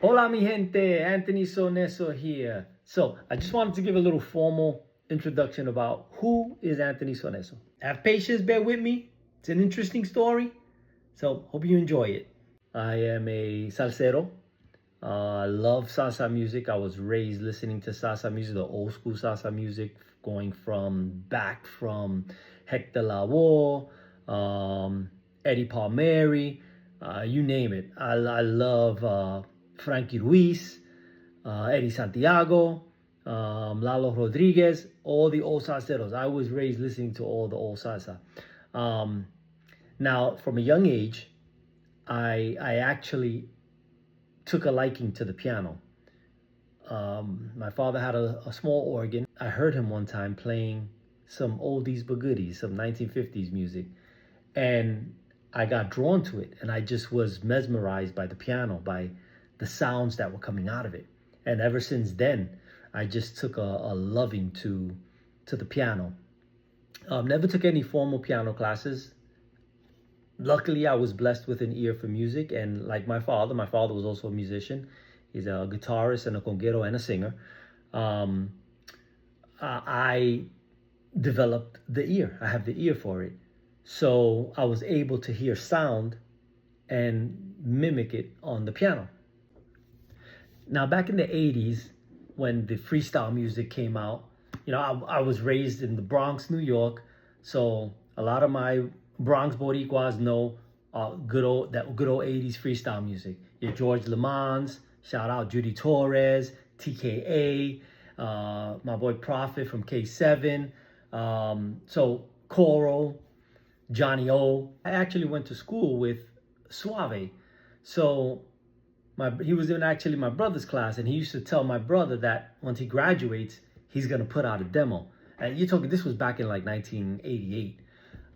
Hola mi gente, Anthony Soneso here. So I just wanted to give a little formal introduction about who is Anthony Soneso. Have patience, bear with me. It's an interesting story. So hope you enjoy it. I am a salsero. I love salsa music. I was raised listening to salsa music, the old school salsa music, going from Hector Lavoe, Eddie Palmieri, you name it. I love Frankie Ruiz, Eddie Santiago, Lalo Rodriguez, all the old salseros. I was raised listening to all the old salsa. Now, from a young age, I actually took a liking to the piano. My father had a small organ. I heard him one time playing some oldies but goodies, some 1950s music. And I got drawn to it. And I just was mesmerized by the piano, by the sounds that were coming out of it. And ever since then, I just took a loving to the piano. Never took any formal piano classes. Luckily, I was blessed with an ear for music, and like my father was also a musician. He's a guitarist and a conguero and a singer. I developed the ear. I have the ear for it. So I was able to hear sound and mimic it on the piano. Now, back in the 80s, when the freestyle music came out, I was raised in the Bronx, New York. So a lot of my Bronx Boricuas know good old 80s freestyle music. Your George Lamons, shout out Judy Torres, TKA, my boy Prophet from K7, so Coral, Johnny O. I actually went to school with Suave. So he was in actually my brother's class, and he used to tell my brother that once he graduates, he's gonna put out a demo. And this was back in like 1988.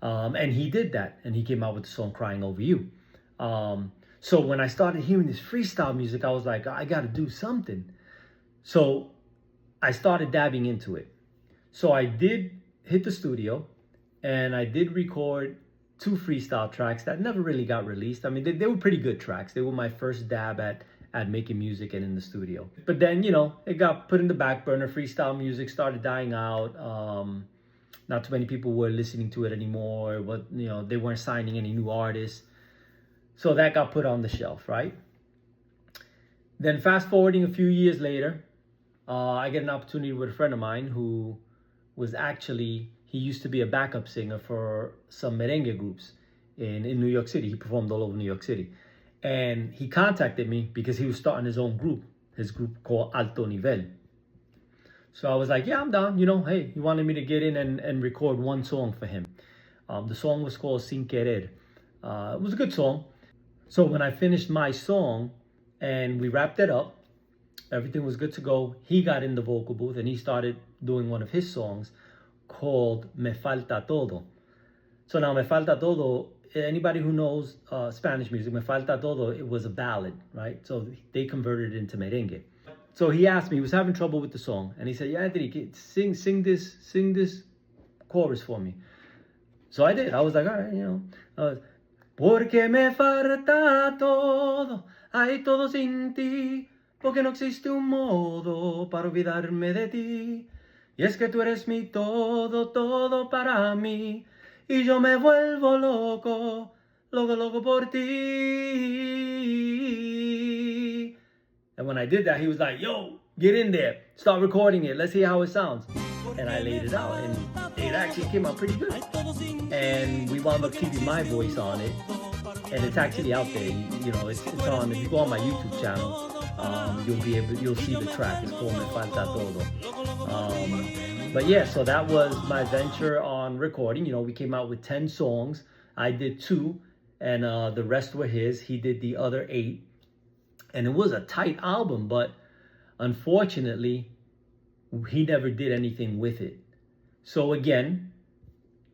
And he did that, and he came out with the song Crying Over You. So when I started hearing this freestyle music, I was like, I gotta do something. So I started dabbing into it. So I did hit the studio, and I did record 2 freestyle tracks that never really got released. I mean, they were pretty good tracks. They were my first dab at making music and in the studio. But then, it got put in the back burner. Freestyle music started dying out. Not too many people were listening to it anymore, but they weren't signing any new artists. So that got put on the shelf, right? Then fast forwarding a few years later, I get an opportunity with a friend of mine who was he used to be a backup singer for some merengue groups in New York City. He performed all over New York City. And he contacted me because he was starting his own group, his group called Alto Nivel. So I was like, yeah, I'm down. Hey, he wanted me to get in and record one song for him. The song was called Sin Querer. It was a good song. So when I finished my song and we wrapped it up, everything was good to go. He got in the vocal booth and he started doing one of his songs called Me Falta Todo. So now Me Falta Todo, anybody who knows Spanish music, Me Falta Todo, it was a ballad, right? So they converted it into merengue. So he asked me, he was having trouble with the song, and he said, yeah, Anthony, sing this chorus for me. So I did. I was like, all right, Porque me falta todo, hay todo sin ti, porque no existe un modo para olvidarme de ti. Y es que tú eres mi todo, todo para mí, y yo me vuelvo loco, loco por ti. And when I did that, he was like, yo, get in there, start recording it, let's hear how it sounds. And I laid it out, and it actually came out pretty good. And we wound up keeping my voice on it. And it's actually out there, it's on, if you go on my YouTube channel, you'll see the track. It's called Me Falta Todo. But yeah, so that was my venture on recording. We came out with 10 songs. I did 2, and the rest were his. He did the other 8. And it was a tight album, but unfortunately, he never did anything with it. So again,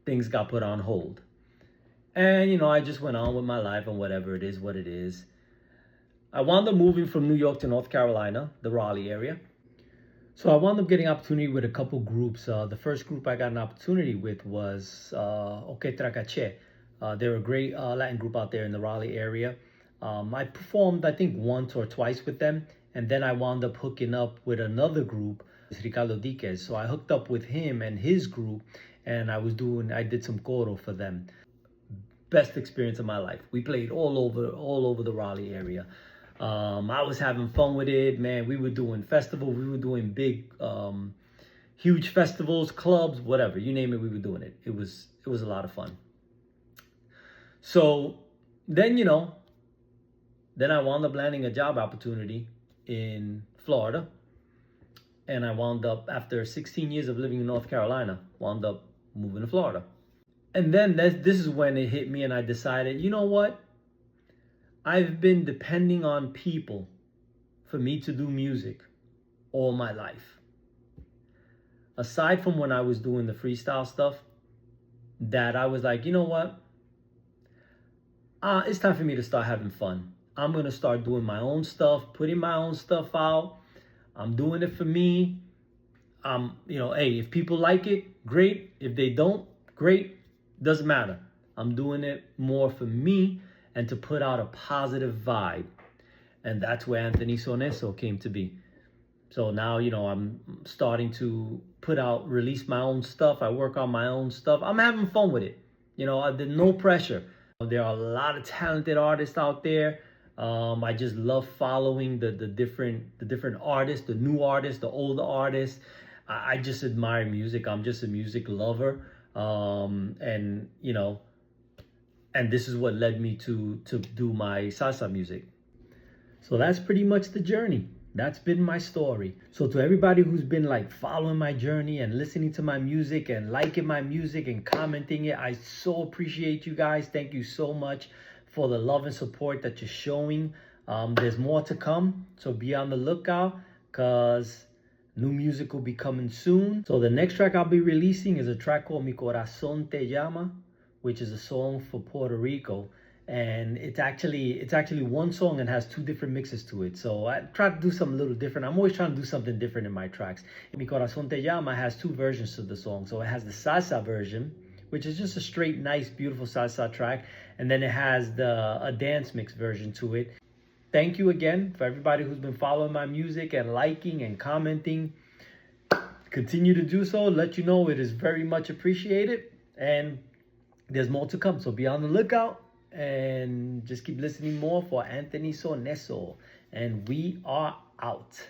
things got put on hold. And, I just went on with my life and whatever it is, what it is. I wound up moving from New York to North Carolina, the Raleigh area. So I wound up getting an opportunity with a couple groups. The first group I got an opportunity with was Oketra Cache. They're a great Latin group out there in the Raleigh area. I performed, I think, once or twice with them, and then I wound up hooking up with another group, Ricardo Diquez. So I hooked up with him and his group, and I did some coro for them. Best experience of my life. We played all over the Raleigh area. I was having fun with it, man. We were doing festivals, we were doing big, huge festivals, clubs, whatever you name it, we were doing it. It was a lot of fun. So then, then I wound up landing a job opportunity in Florida, and I wound up, after 16 years of living in North Carolina, wound up moving to Florida. And then this is when it hit me, and I decided, you know what? I've been depending on people for me to do music all my life. Aside from when I was doing the freestyle stuff, that I was like, you know what? It's time for me to start having fun. I'm going to start doing my own stuff, putting my own stuff out. I'm doing it for me. Hey, if people like it, great. If they don't, great. Doesn't matter. I'm doing it more for me and to put out a positive vibe. And that's where Anthony Soneso came to be. So now, I'm starting to release my own stuff. I work on my own stuff. I'm having fun with it. There's no pressure. There are a lot of talented artists out there. I just love following the different artists, the new artists, the older artists. I just admire music. I'm just a music lover. And this is what led me to do my salsa music. So that's pretty much the journey. That's been my story. So to everybody who's been like following my journey and listening to my music and liking my music and commenting it, I so appreciate you guys. Thank you so much for the love and support that you're showing. There's more to come, so be on the lookout, because new music will be coming soon. So the next track I'll be releasing is a track called Mi Corazón Te Llama, which is a song for Puerto Rico. And it's actually one song and has two different mixes to it. So I try to do something a little different. I'm always trying to do something different in my tracks. Mi Corazón Te Llama has two versions to the song. So it has the salsa version, which is just a straight, nice, beautiful salsa track. And then it has a dance mix version to it. Thank you again for everybody who's been following my music and liking and commenting. Continue to do so. Let you know it is very much appreciated. And there's more to come. So be on the lookout. And just keep listening more for Anthony Soneso. And we are out.